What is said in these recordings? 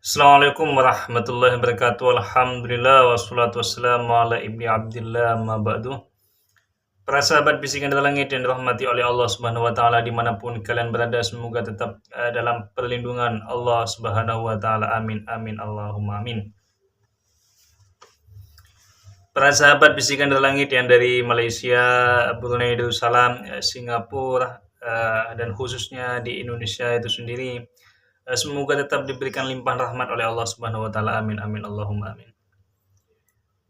Assalamualaikum warahmatullahi wabarakatuh. Alhamdulillah wassalatu wassalamu ala ibni abdillah amma ba'du. Para sahabat bisikan dari langit yang dirahmati oleh Allah Subhanahu wa taala dimanapun kalian berada, semoga tetap dalam perlindungan Allah Subhanahu wa taala. Amin amin Allahumma amin. Para sahabat bisikan dari langit yang dari Malaysia, Brunei Darussalam, Singapura, dan khususnya di Indonesia itu sendiri, semoga tetap diberikan limpahan rahmat oleh Allah Subhanahu wa taala. Amin amin Allahumma amin.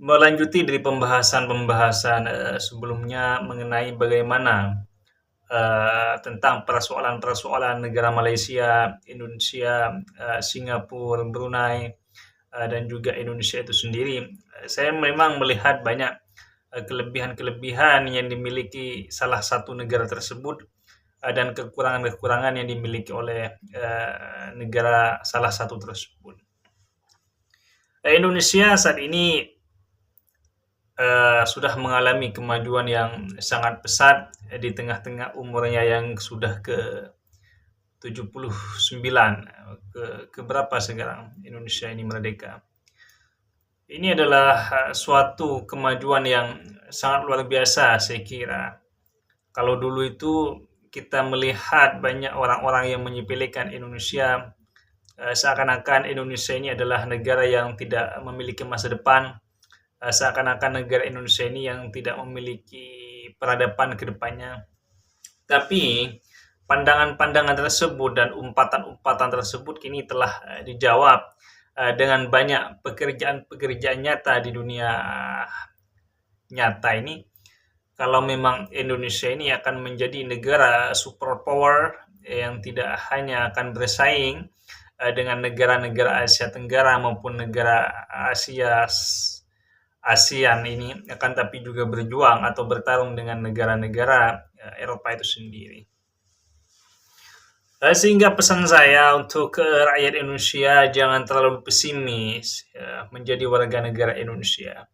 Melanjuti dari pembahasan-pembahasan sebelumnya mengenai bagaimana tentang persoalan-persoalan negara Malaysia, Indonesia, Singapura, Brunei, dan juga Indonesia itu sendiri. Saya memang melihat banyak kelebihan-kelebihan yang dimiliki salah satu negara tersebut, dan kekurangan-kekurangan yang dimiliki oleh negara salah satu tersebut. Indonesia saat ini sudah mengalami kemajuan yang sangat pesat di tengah-tengah umurnya yang sudah ke 79, ke berapa sekarang Indonesia ini merdeka. Ini adalah suatu kemajuan yang sangat luar biasa, saya kira. Kalau dulu itu kita melihat banyak orang-orang yang menyepelekan Indonesia, seakan-akan Indonesia ini adalah negara yang tidak memiliki masa depan, seakan-akan negara Indonesia ini yang tidak memiliki peradaban ke depannya. Tapi pandangan-pandangan tersebut dan umpatan-umpatan tersebut kini telah dijawab dengan banyak pekerjaan-pekerjaan nyata di dunia nyata ini. Kalau memang Indonesia ini akan menjadi negara superpower yang tidak hanya akan bersaing dengan negara-negara Asia Tenggara maupun negara ASEAN ini, akan tapi juga berjuang atau bertarung dengan negara-negara Eropa itu sendiri. Sehingga pesan saya untuk rakyat Indonesia, jangan terlalu pesimis menjadi warga negara Indonesia.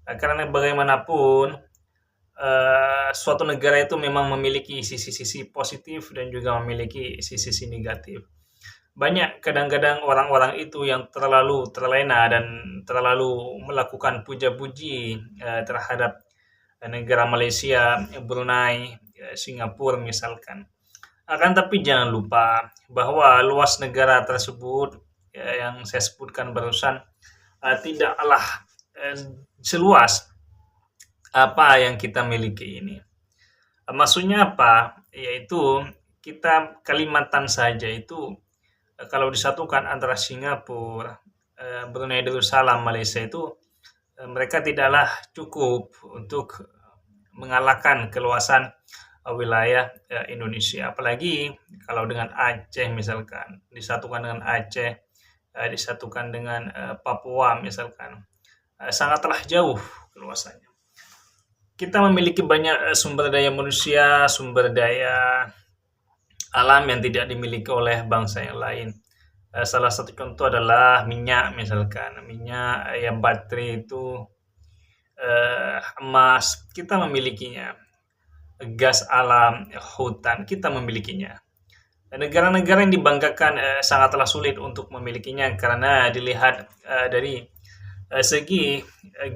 Karena bagaimanapun suatu negara itu memang memiliki sisi-sisi positif dan juga memiliki sisi-sisi negatif. Banyak kadang-kadang orang-orang itu yang terlalu terlena dan terlalu melakukan puja-puji terhadap negara Malaysia, Brunei, Singapura misalkan. Akan tapi jangan lupa bahwa luas negara tersebut yang saya sebutkan barusan tidaklah seluas apa yang kita miliki ini. Maksudnya apa? Yaitu kita Kalimantan saja itu kalau disatukan antara Singapura, Brunei Darussalam, Malaysia itu mereka tidaklah cukup untuk mengalahkan keluasan wilayah Indonesia. Apalagi kalau dengan Aceh misalkan, disatukan dengan Aceh, disatukan dengan Papua misalkan, sangatlah jauh keluasannya. Kita memiliki banyak sumber daya manusia, sumber daya alam yang tidak dimiliki oleh bangsa yang lain. Salah satu contoh adalah minyak misalkan. Minyak, yang baterai itu, emas, kita memilikinya. Gas alam, hutan, kita memilikinya. Negara-negara yang dibanggakan sangatlah sulit untuk memilikinya karena dilihat dari segi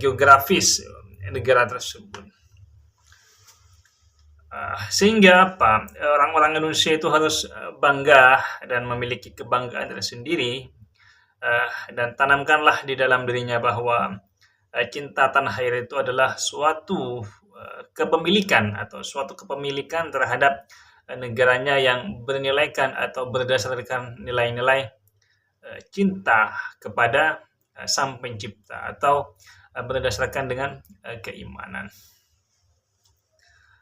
geografis negara tersebut. Sehingga apa? Orang-orang Indonesia itu harus bangga dan memiliki kebanggaan tersendiri, dan tanamkanlah di dalam dirinya bahwa cinta tanah air itu adalah suatu kepemilikan atau suatu kepemilikan terhadap negaranya yang bernilaikan atau berdasarkan nilai-nilai cinta kepada Sang Pencipta atau berdasarkan dengan keimanan.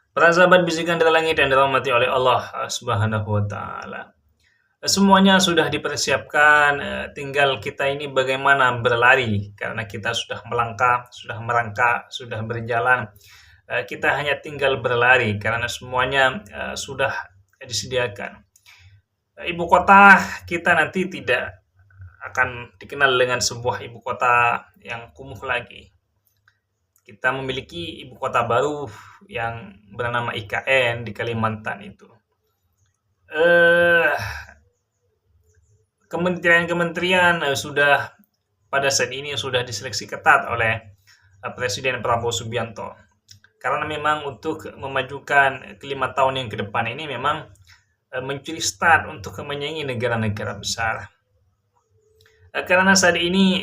Para sahabat bisikan dari langit yang dirahmati oleh Allah Subhanahu wa taala. Semuanya sudah dipersiapkan, tinggal kita ini bagaimana berlari karena kita sudah melangkah, sudah merangkak, sudah berjalan. Kita hanya tinggal berlari karena semuanya sudah disediakan. Ibu kota kita nanti tidak akan dikenal dengan sebuah ibu kota yang kumuh lagi. Kita memiliki ibu kota baru yang bernama IKN di Kalimantan itu. kementerian-kementerian sudah pada saat ini sudah diseleksi ketat oleh Presiden Prabowo Subianto. Karena memang untuk memajukan ke 5 tahun yang ke depan ini memang mencuri start untuk menyaingi negara-negara besar. Karena saat ini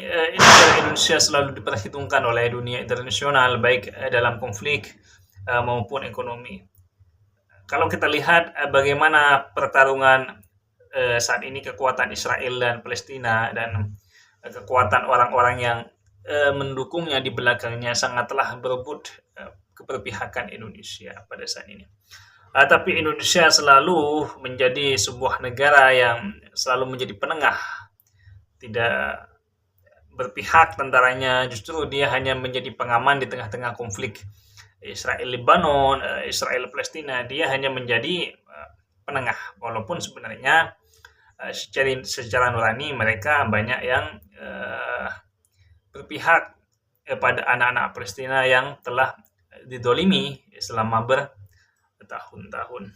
Indonesia selalu diperhitungkan oleh dunia internasional baik dalam konflik maupun ekonomi. Kalau kita lihat bagaimana pertarungan saat ini kekuatan Israel dan Palestina dan kekuatan orang-orang yang mendukungnya di belakangnya sangatlah berebut keberpihakan Indonesia pada saat ini. Tapi Indonesia selalu menjadi sebuah negara yang selalu menjadi penengah, tidak berpihak tentaranya, justru dia hanya menjadi pengaman di tengah-tengah konflik Israel Lebanon, Israel Palestina. Dia hanya menjadi penengah, walaupun sebenarnya secara nurani mereka banyak yang berpihak pada anak-anak Palestina yang telah didolimi selama bertahun-tahun.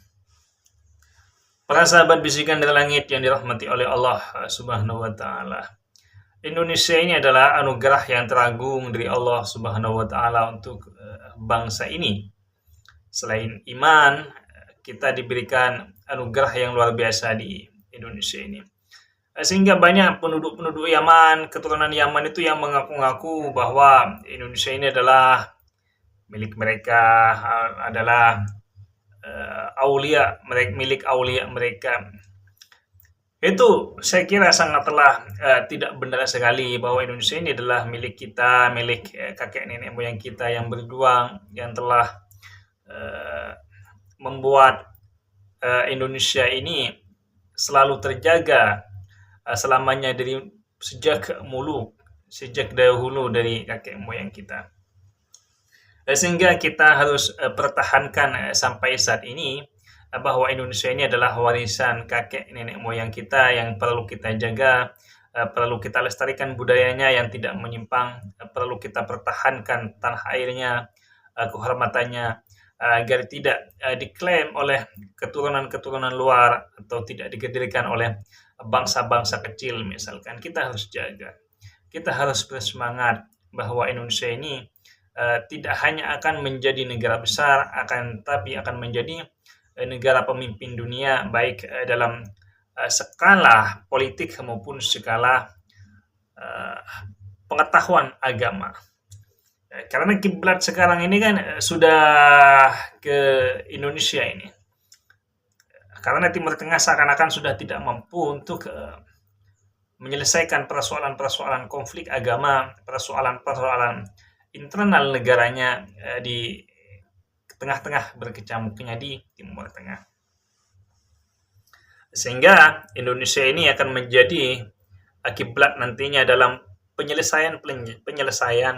Para sahabat bisikan dari langit yang dirahmati oleh Allah Subhanahu wa taala. Indonesia ini adalah anugerah yang teragung dari Allah Subhanahu wa taala untuk bangsa ini. Selain iman, kita diberikan anugerah yang luar biasa di Indonesia ini. Sehingga banyak penduduk-penduduk Yaman, keturunan Yaman itu yang mengaku-ngaku bahwa Indonesia ini adalah milik mereka, adalah milik aulia mereka. Itu saya kira sangatlah tidak benar sekali bahwa Indonesia ini adalah milik kita, milik kakek nenek moyang kita yang berjuang, yang telah membuat Indonesia ini selalu terjaga selamanya dari sejak dahulu dari kakek moyang kita. Sehingga kita harus pertahankan sampai saat ini bahwa Indonesia ini adalah warisan kakek nenek moyang kita yang perlu kita jaga, perlu kita lestarikan budayanya yang tidak menyimpang, perlu kita pertahankan tanah airnya, kehormatannya, agar tidak diklaim oleh keturunan-keturunan luar atau tidak digedirikan oleh bangsa-bangsa kecil misalkan. Kita harus jaga. Kita harus bersemangat bahwa Indonesia ini tidak hanya akan menjadi negara besar, tapi akan menjadi negara pemimpin dunia baik dalam skala politik maupun skala pengetahuan agama. Karena kiblat sekarang ini kan sudah ke Indonesia ini. Karena Timur Tengah seakan-akan sudah tidak mampu untuk menyelesaikan persoalan-persoalan konflik agama, persoalan-persoalan internal negaranya di tengah-tengah berkecamuknya di Timur Tengah. Sehingga Indonesia ini akan menjadi kiblat nantinya dalam penyelesaian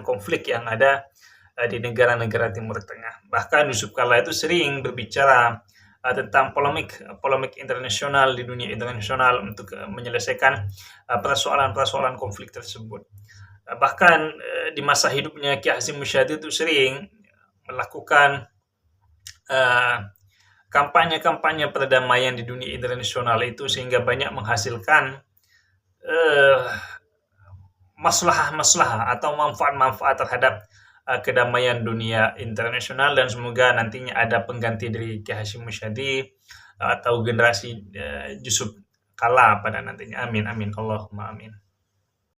konflik yang ada di negara-negara Timur Tengah. Bahkan Yusuf Kala itu sering berbicara tentang polemik internasional di dunia internasional untuk menyelesaikan persoalan-persoalan konflik tersebut. Bahkan di masa hidupnya Ki Hasyim Muzadi itu sering melakukan kampanye-kampanye perdamaian di dunia internasional itu sehingga banyak menghasilkan masalah atau manfaat-manfaat terhadap kedamaian dunia internasional, dan semoga nantinya ada pengganti dari Ki Hasyim Muzadi atau generasi Yusuf Kala pada nantinya. Amin, amin, Allahumma amin.